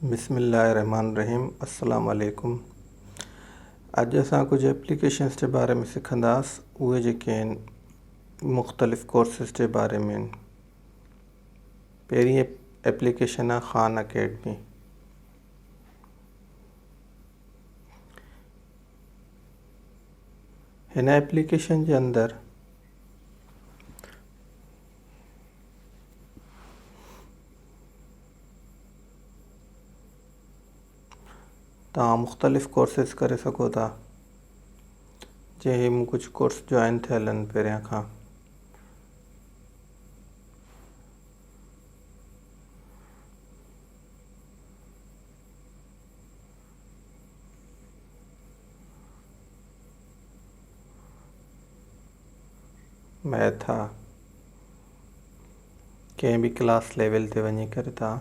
बिस्मिल्लाहिर्रहमानिर्रहीम। अस्सलाम वालेकुम। अॼु असां कुछ एप्लीकेशंस जे बारे में सिखंदासीं। उहे जेके आहिनि मुख़्तलिफ़ कोर्सिस जे बारे में आहिनि। पहिरीं एप्लीकेशन आहे ख़ान अकेडमी। हिन एप्लीकेशन जे अंदरि तव्हां मुख़्तलिफ़ कोर्सिस करे सघो था। जंहिं कुझु कोर्स जॉइन थियल आहिनि पहिरियां खां। मैथ आहे, कंहिं बि क्लास लेवल ते वञी करे तव्हां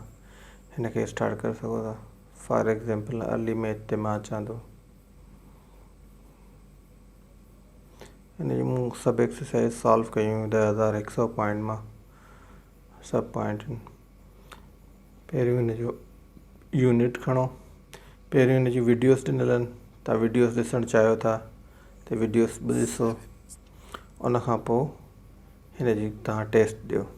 हिन खे स्टार्ट करे सघो था। फॉर एग्ज़ाम्पल अर्ली मैथ ते मां अचां थो। हिन जी मूं सभु एक्सरसाइज सॉल्व कयूं 10,100 पॉइंट मां। सभु पॉइंट आहिनि। पहिरियों हिन जो यूनिट खणो। पहिरियों हिन जी वीडियोस ॾिनल आहिनि। तव्हां वीडियोस ॾिसणु चाहियो था त वीडियोस बि ॾिसो। उन खां पोइ हिन जी तव्हां टेस्ट ॾियो।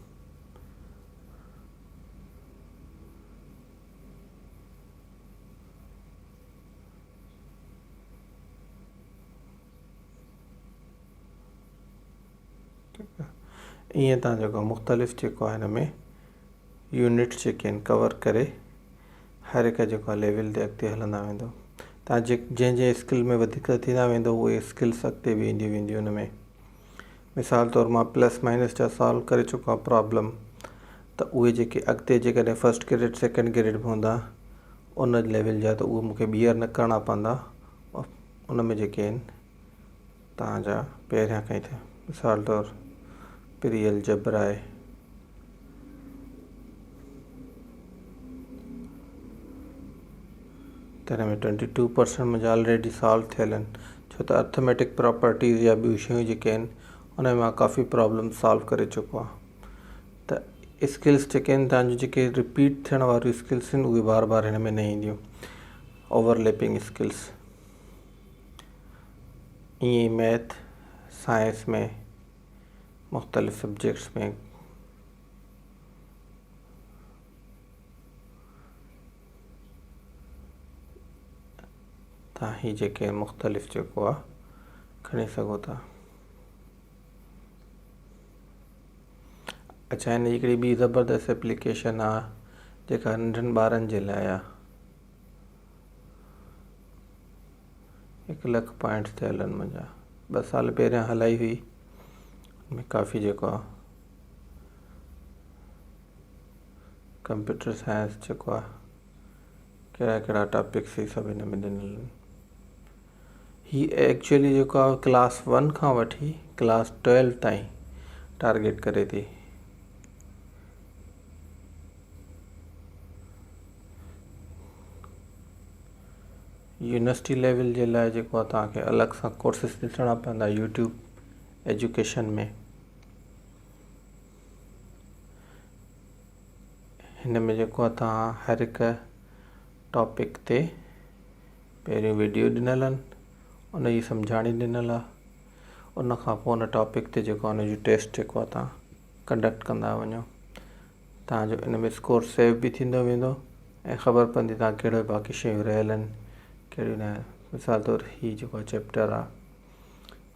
ईअं तव्हां जेको मुख़्तलिफ़ जेको आहे हिन में यूनिट्स जेके आहिनि कवर करे हर हिकु जेको लेवल ते अॻिते हलंदा वेंदो। तव्हां जंहिं स्किल में वधीक थींदा वेंदो उहे स्किल्स अॻिते वेंदियूं हुन में। मिसाल तौरु मां प्लस माइनस जा सॉल्व करे चुको आहे प्रॉब्लम, त उहे जेके अॻिते जेकॾहिं फर्स्ट ग्रेड सेकेंड ग्रेड में हूंदा उन लेवल जा, त उहे मूंखे ॿीहर न करणा पवंदा। उन में जेके आहिनि तव्हांजा पहिरियां खां ई थिया। मिसाल तौरु प्री अलजब्रा आहे, त हिन में 22% मुंहिंजा ऑलरेडी सॉल्व थियल आहिनि। छो त अर्थमेटिक प्रॉपर्टीज़ या ॿियूं शयूं जेके आहिनि उन में मां काफ़ी प्रॉब्लम सॉल्व करे चुको आहे। त स्किल्स जेके आहिनि तव्हांजूं जेके रिपीट थियण वारियूं स्किल्स आहिनि उहे बार बार हिन में न ईंदियूं। Overlapping skills. ईअं ई मैथ साइंस में मुख़्तलिफ़ सब्जेक्ट्स में तव्हां ही जेके मुख़्तलिफ़ जेको आहे खणी सघो था। अच्छा, हिन जी हिकिड़ी ॿी ज़बरदस्त एप्लीकेशन आहे जेका नंढनि ॿारनि जे लाइ आहे। 1 लख पॉइंट्स थियल आहिनि मुंहिंजा। 2 साल पहिरियां हलाई हुई। में काफ़ी जेको आहे कंप्यूटर साइंस जेको आहे कहिड़ा कहिड़ा टॉपिक्स ही सभु हिन में ॾिनल आहिनि। ही एक्चुअली जेको आहे क्लास 1 खां वठी क्लास 12 ताईं टारगेट करे थी। यूनिवर्सिटी लेवल जे लाइ जेको आहे तव्हांखे अलॻि सां कोर्सिस ॾिसणा पवंदा यूट्यूब एजुकेशन में। हिन में जेको आहे तव्हां हर हिकु टॉपिक ते पहिरियों वीडियो ॾिनल आहिनि, उन जी सम्झाणी ॾिनल आहे। उन खां पोइ उन टॉपिक ते जेको आहे उन जो टेस्ट जेको आहे तव्हां कंडक्ट कंदा वञो। तव्हांजो इन में स्कोर सेव बि थींदो वेंदो ऐं ख़बर पवंदी तव्हां कहिड़ो बाक़ी शयूं रहियल आहिनि कहिड़ियूं न। मिसाल तौरु हीअ जेको चैप्टर आहे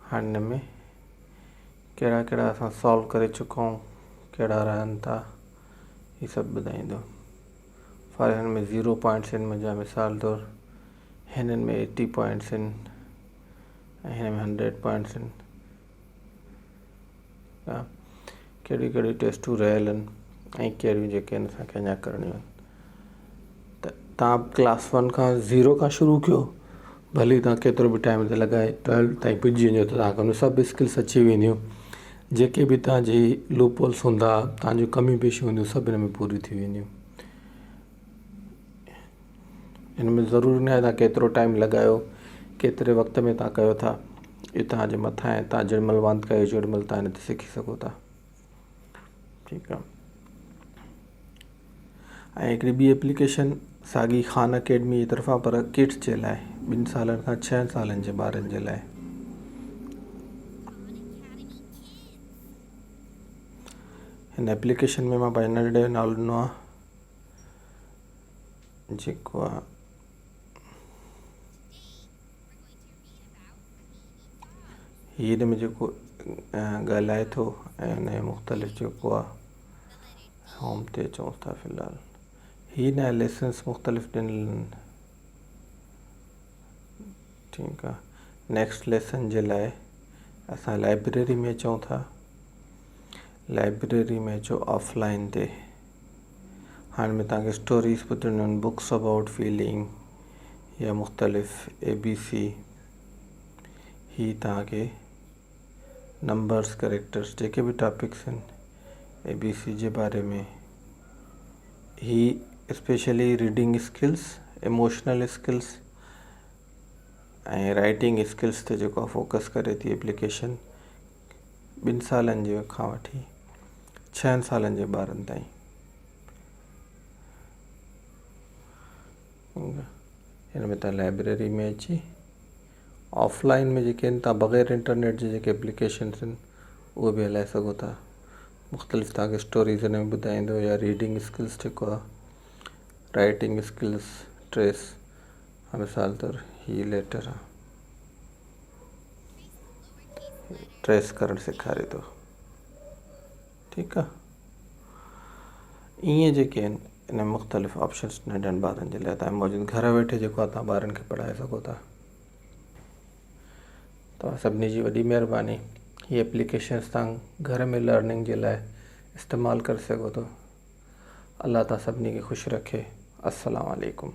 हाणे हिन में कहिड़ा कहिड़ा असां सॉल्व करे चुका आहियूं, कहिड़ा रहनि था, ही सभु ॿुधाईंदो। फॉर हिन में 0 पॉइंट्स आहिनि मुंहिंजा। मिसाल तौरु हिननि में 80 पॉइंट्स आहिनि ऐं हिन में 100 पॉइंट्स आहिनि। कहिड़ियूं कहिड़ियूं टेस्टूं रहियल आहिनि ऐं कहिड़ियूं जेके आहिनि असांखे अञा करणियूं आहिनि। त तव्हां क्लास 1 खां 0 खां शुरू कयो, भली तव्हां केतिरो बि टाइम ते लॻाए 12 ताईं पुॼी वञो त तव्हांखे उन सभु स्किल्स अची वेंदियूं। जेके बि तव्हांजी लूपहोल्स हूंदा, तव्हांजूं कमी पेशियूं हूंदियूं, सभु हिन में पूरियूं थी वेंदियूं। हिन में ज़रूरी न आहे तव्हां केतिरो टाइम लॻायो, केतिरे वक़्त में तव्हां कयो था। इहो तव्हांजे मथां आहे। तव्हां जेॾीमहिल वांदि कयो जेॾीमहिल तव्हां हिन ते सिखी सघो था। ठीकु आहे। ऐं हिकिड़ी ॿी एप्लीकेशन साॻी ख़ान अकेडमी जी तरफ़ां, पर किड्स जे लाइ 2 सालनि खां 6 सालनि जे ॿारनि जे लाइ। हिन एप्लीकेशन में मां पंहिंजे नंढे नालो ॾिनो आहे जेको आहे हीअ में जेको ॻाल्हाए थो ऐं हुन जो मुख़्तलिफ़ जेको आहे होम ते अचूं था। फ़िलहालु हीअ न लेसन्स मुख़्तलिफ़ ॾिनल आहिनि। ठीकु आहे, नेक्स्ट लेसन जे लाइ असां लाइब्रेरी में अचूं था। लाइब्रेरी में अचो ऑफलाइन ते। हाणे में तव्हांखे स्टोरीज़ ॿुधणियूं आहिनि, बुक्स अबाउट फीलिंग या मुख़्तलिफ़ ABC। ही तव्हांखे नंबर्स, कैरेक्टर्स, जेके बि टॉपिक्स आहिनि ABC जे बारे में। ही specially reading skills, emotional skills ऐं राइटिंग स्किल्स ते जेको आहे फोकस करे थी एप्लीकेशन। 2 सालनि जे खां वठी 6 सालनि जे ॿारनि ताईं। हिन में तव्हां लाइब्रेरी में अची ऑफलाइन में जेके आहिनि तव्हां बग़ैर इंटरनेट जे जेके एप्लीकेशन्स आहिनि उहे बि हलाए सघो था। मुख़्तलिफ़ तव्हांखे स्टोरीज़ हिन में ॿुधाईंदो, या रीडिंग स्किल्स जेको आहे, राइटिंग स्किल्स, ट्रेस। मिसाल तौर हीअ लेटर आहे, ट्रेस करणु सेखारे थो। ठीकु आहे, ईअं जेके आहिनि इन में मुख़्तलिफ़ ऑप्शन्स नंढनि ॿारनि जे लाइ तव्हां मौजूदु। घर वेठे जेको आहे तव्हां ॿारनि खे पढ़ाए सघो था। तव्हां सभिनी जी वॾी महिरबानी। हीअ एप्लीकेशन्स तव्हां घर में लर्निंग जे लाइ इस्तेमालु करे सघो था। अल्लाह तव्हां सभिनी खे ख़ुशि रखे। अस्सलामु अलैकुम।